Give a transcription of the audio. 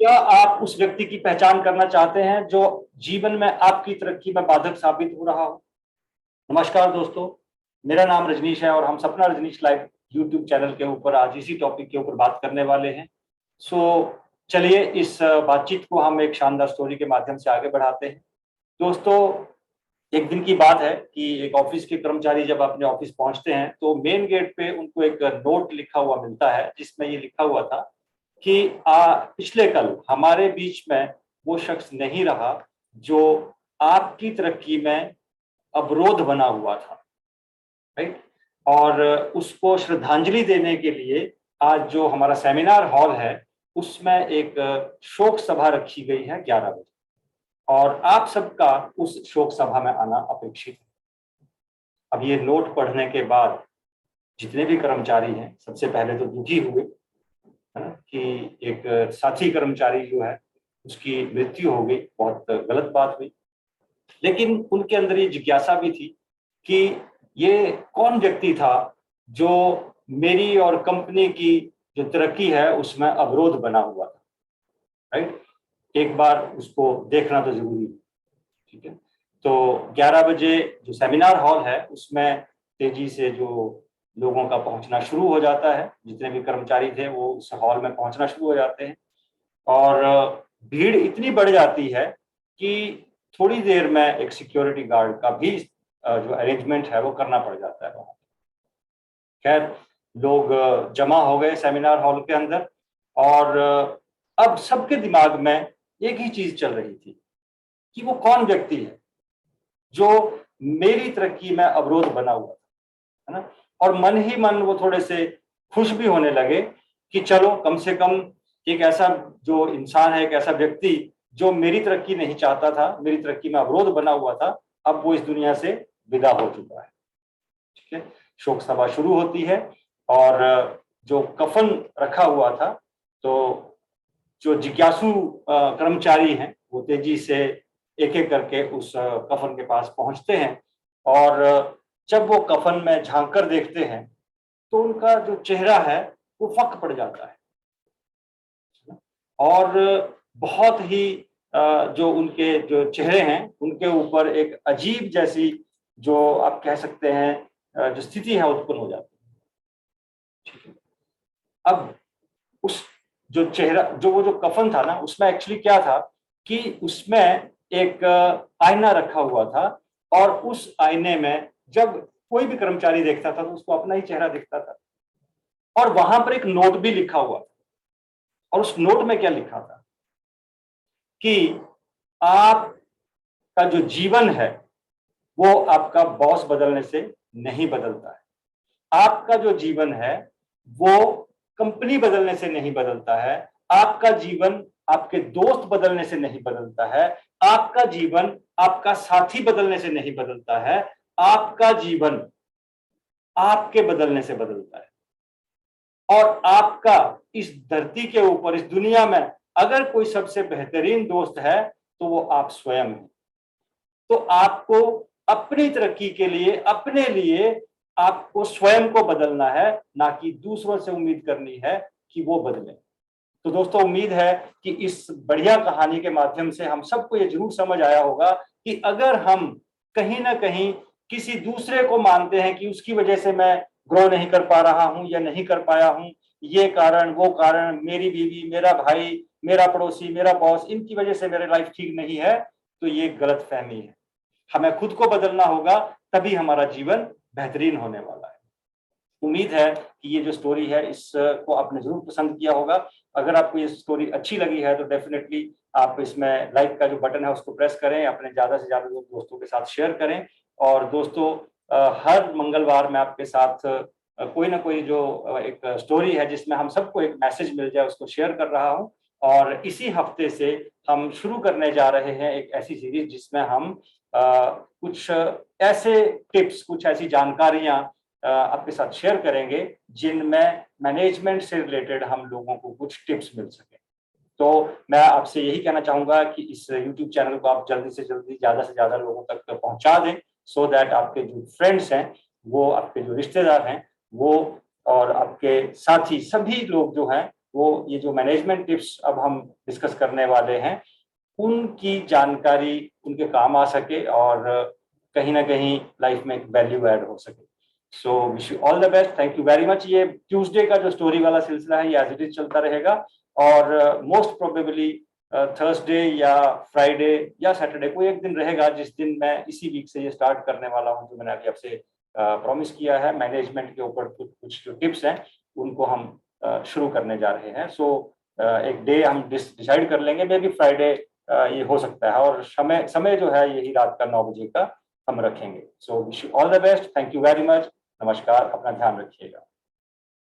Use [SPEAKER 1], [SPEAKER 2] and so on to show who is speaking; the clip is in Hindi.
[SPEAKER 1] क्या आप उस व्यक्ति की पहचान करना चाहते हैं जो जीवन में आपकी तरक्की में बाधक साबित हो रहा हो? नमस्कार दोस्तों, मेरा नाम रजनीश है और हम सपना रजनीश लाइव यूट्यूब चैनल के ऊपर आज इसी टॉपिक के ऊपर बात करने वाले हैं। चलिए इस बातचीत को हम एक शानदार स्टोरी के माध्यम से आगे बढ़ाते हैं। दोस्तों, एक दिन की बात है कि एक ऑफिस के कर्मचारी जब अपने ऑफिस पहुंचते हैं तो मेन गेट पे उनको एक नोट लिखा हुआ मिलता है, जिसमें ये लिखा हुआ था कि पिछले कल हमारे बीच में वो शख्स नहीं रहा जो आपकी तरक्की में अवरोध बना हुआ था। राइट। और उसको श्रद्धांजलि देने के लिए आज जो हमारा सेमिनार हॉल है उसमें एक शोक सभा रखी गई है 11 बजे, और आप सबका उस शोक सभा में आना अपेक्षित है। अब ये नोट पढ़ने के बाद जितने भी कर्मचारी हैं सबसे पहले तो दुखी हुए, है ना, कि एक साथी कर्मचारी जो है उसकी मृत्यु हो गई, बहुत गलत बात हुई। लेकिन उनके अंदर ये जिज्ञासा भी थी कि ये कौन व्यक्ति था जो मेरी और कंपनी की जो तरक्की है उसमें अवरोध बना हुआ था। राइट। एक बार उसको देखना तो जरूरी है। ठीक है। तो 11 बजे जो सेमिनार हॉल है उसमें तेजी से जो लोगों का पहुंचना शुरू हो जाता है, जितने भी कर्मचारी थे वो उस हॉल में पहुंचना शुरू हो जाते हैं और भीड़ इतनी बढ़ जाती है कि थोड़ी देर में एक सिक्योरिटी गार्ड का भी जो अरेंजमेंट है वो करना पड़ जाता है वहां। खैर, लोग जमा हो गए सेमिनार हॉल के अंदर और अब सबके दिमाग में एक ही चीज चल रही थी कि वो कौन व्यक्ति है जो मेरी तरक्की में अवरोध बना हुआ था, है ना। और मन ही मन वो थोड़े से खुश भी होने लगे कि चलो कम से कम एक ऐसा जो इंसान है, एक ऐसा व्यक्ति जो मेरी तरक्की नहीं चाहता था, मेरी तरक्की में अवरोध बना हुआ था, अब वो इस दुनिया से विदा हो चुका है। ठीक है। शोक सभा शुरू होती है और जो कफन रखा हुआ था, तो जो जिज्ञासु कर्मचारी हैं वो तेजी से एक एक करके उस कफन के पास पहुंचते हैं और जब वो कफन में झांक कर देखते हैं तो उनका जो चेहरा है वो फक पड़ जाता है और बहुत ही जो उनके जो चेहरे हैं उनके ऊपर एक अजीब जैसी जो आप कह सकते हैं जो स्थिति है उत्पन्न हो जाती है। ठीक है। अब उस जो चेहरा जो वो जो कफन था ना उसमें एक्चुअली क्या था कि उसमें एक आईना रखा हुआ था और उस आईने में जब कोई भी कर्मचारी देखता था तो उसको अपना ही चेहरा दिखता था और वहां पर एक नोट भी लिखा हुआ था। और उस नोट में क्या लिखा था कि आपका जो जीवन है वो आपका बॉस बदलने से नहीं बदलता है, आपका जो जीवन है वो कंपनी बदलने से नहीं बदलता है, आपका जीवन आपके दोस्त बदलने से नहीं बदलता है, आपका जीवन आपका साथी बदलने से नहीं बदलता है, आपका जीवन आपके बदलने से बदलता है। और आपका इस धरती के ऊपर, इस दुनिया में अगर कोई सबसे बेहतरीन दोस्त है तो वो आप स्वयं हैं। तो आपको अपनी तरक्की के लिए, अपने लिए आपको स्वयं को बदलना है, ना कि दूसरों से उम्मीद करनी है कि वो बदले। तो दोस्तों, उम्मीद है कि इस बढ़िया कहानी के माध्यम से हम सबको ये जरूर समझ आया होगा कि अगर हम कहीं ना कहीं किसी दूसरे को मानते हैं कि उसकी वजह से मैं ग्रो नहीं कर पा रहा हूं या नहीं कर पाया हूं, ये कारण वो कारण, मेरी बीवी, मेरा भाई, मेरा पड़ोसी, मेरा बॉस, इनकी वजह से मेरी लाइफ ठीक नहीं है, तो ये गलत फहमी है। हमें खुद को बदलना होगा, तभी हमारा जीवन बेहतरीन होने वाला है। उम्मीद है कि ये जो स्टोरी है इसको आपने जरूर पसंद किया होगा। अगर आपको ये स्टोरी अच्छी लगी है तो डेफिनेटली आप इसमें लाइक का जो बटन है उसको प्रेस करें, अपने ज्यादा से ज्यादा दोस्तों के साथ शेयर करें। और दोस्तों, हर मंगलवार मैं आपके साथ कोई ना कोई जो एक स्टोरी है जिसमें हम सबको एक मैसेज मिल जाए उसको शेयर कर रहा हूं। और इसी हफ्ते से हम शुरू करने जा रहे हैं एक ऐसी सीरीज जिसमें हम कुछ ऐसे टिप्स, कुछ ऐसी जानकारियां आपके साथ शेयर करेंगे जिनमें मैनेजमेंट से रिलेटेड हम लोगों को कुछ टिप्स मिल सके। तो मैं आपसे यही कहना चाहूंगा कि इस YouTube चैनल को आप जल्दी से जल्दी ज्यादा से ज्यादा लोगों तक पहुंचा दें, सो दैट आपके जो फ्रेंड्स हैं, वो आपके जो रिश्तेदार हैं, वो और आपके साथी सभी लोग जो हैं वो ये जो मैनेजमेंट टिप्स अब हम डिस्कस करने वाले हैं उनकी जानकारी उनके काम आ सके और कहीं ना कहीं लाइफ में एक वैल्यू ऐड हो सके। So wish you all the best, thank you very much. ये ट्यूसडे का जो स्टोरी वाला सिलसिला है ये एज इट इज चलता रहेगा और मोस्ट प्रोबेबली थर्सडे या फ्राइडे या सैटरडे कोई एक दिन रहेगा जिस दिन मैं इसी वीक से ये स्टार्ट करने वाला हूँ, जो मैंने अभी आपसे प्रॉमिस किया है। मैनेजमेंट के ऊपर कुछ जो टिप्स हैं उनको हम शुरू करने जा रहे हैं। सो एक डे हम डिसाइड कर लेंगे, मे बी फ्राइडे ये हो सकता है, और समय समय जो है यही रात का 9 बजे का हम रखेंगे। So wish you all the best, thank you very much, नमस्कार, अपना ध्यान रखिएगा।